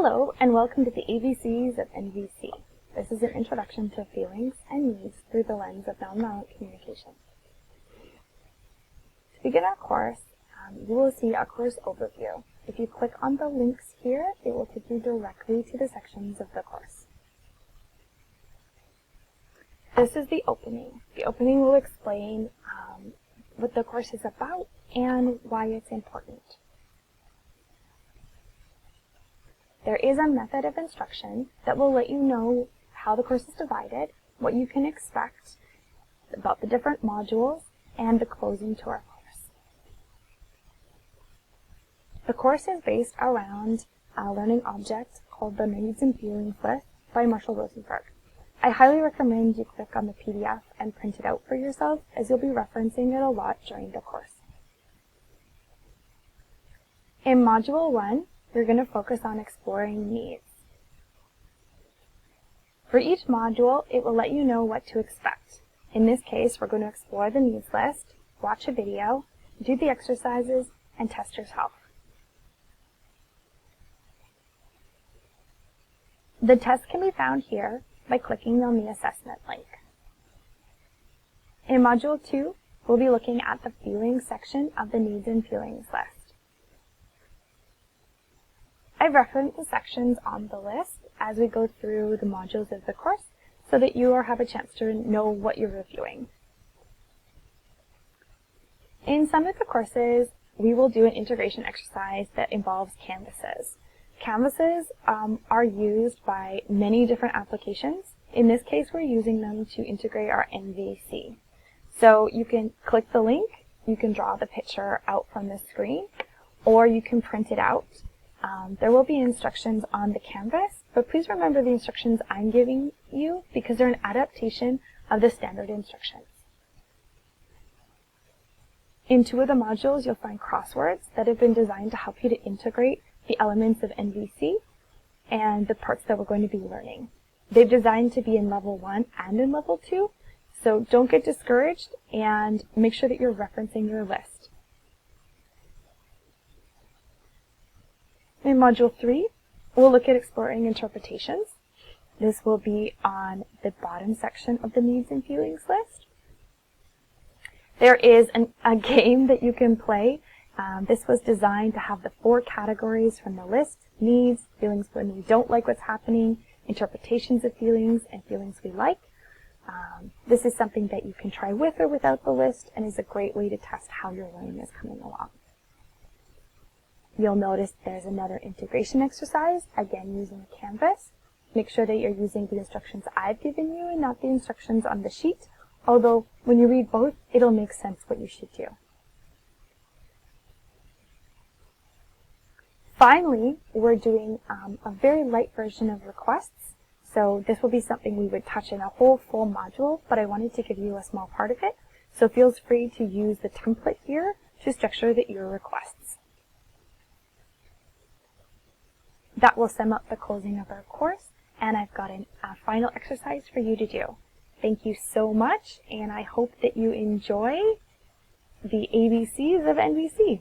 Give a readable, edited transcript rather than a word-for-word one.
Hello, and welcome to the ABCs of NVC. This is an introduction to feelings and needs through the lens of nonviolent communication. To begin our course, you will see a course overview. If you click on the links here, it will take you directly to the sections of the course. This is the opening. The opening will explain what the course is about and why it's important. There is a method of instruction that will let you know how the course is divided, what you can expect about the different modules, and the closing to our course. The course is based around a learning object called the Needs and Feelings List by Marshall Rosenberg. I highly recommend you click on the PDF and print it out for yourself, as you'll be referencing it a lot during the course. In Module 1, we're going to focus on exploring needs. For each module, it will let you know what to expect. In this case, we're going to explore the needs list, watch a video, do the exercises, and test yourself. The test can be found here by clicking on the assessment link. In Module 2, we'll be looking at the feelings section of the needs and feelings list. I've referenced the sections on the list as we go through the modules of the course so that you have a chance to know what you're reviewing. In some of the courses, we will do an integration exercise that involves canvases. Canvases are used by many different applications. In this case, we're using them to integrate our NVC. So you can click the link, you can draw the picture out from the screen, or you can print it out. There will be instructions on the canvas, but please remember the instructions I'm giving you because they're an adaptation of the standard instructions. In 2 of the modules, you'll find crosswords that have been designed to help you to integrate the elements of NVC and the parts that we're going to be learning. They're designed to be in Level 1 and in Level 2, so don't get discouraged and make sure that you're referencing your list. In Module 3, we'll look at exploring interpretations. This will be on the bottom section of the needs and feelings list. There is a game that you can play. This was designed to have the 4 categories from the list: needs, feelings when we don't like what's happening, interpretations of feelings, and feelings we like. This is something that you can try with or without the list and is a great way to test how your learning is coming along. You'll notice there's another integration exercise, again using a canvas. Make sure that you're using the instructions I've given you and not the instructions on the sheet, although when you read both, it'll make sense what you should do. Finally, we're doing a very light version of requests. So this will be something we would touch in a whole full module, but I wanted to give you a small part of it. So feel free to use the template here to structure your requests. That will sum up the closing of our course, and I've got a final exercise for you to do. Thank you so much, and I hope that you enjoy the ABCs of NVC.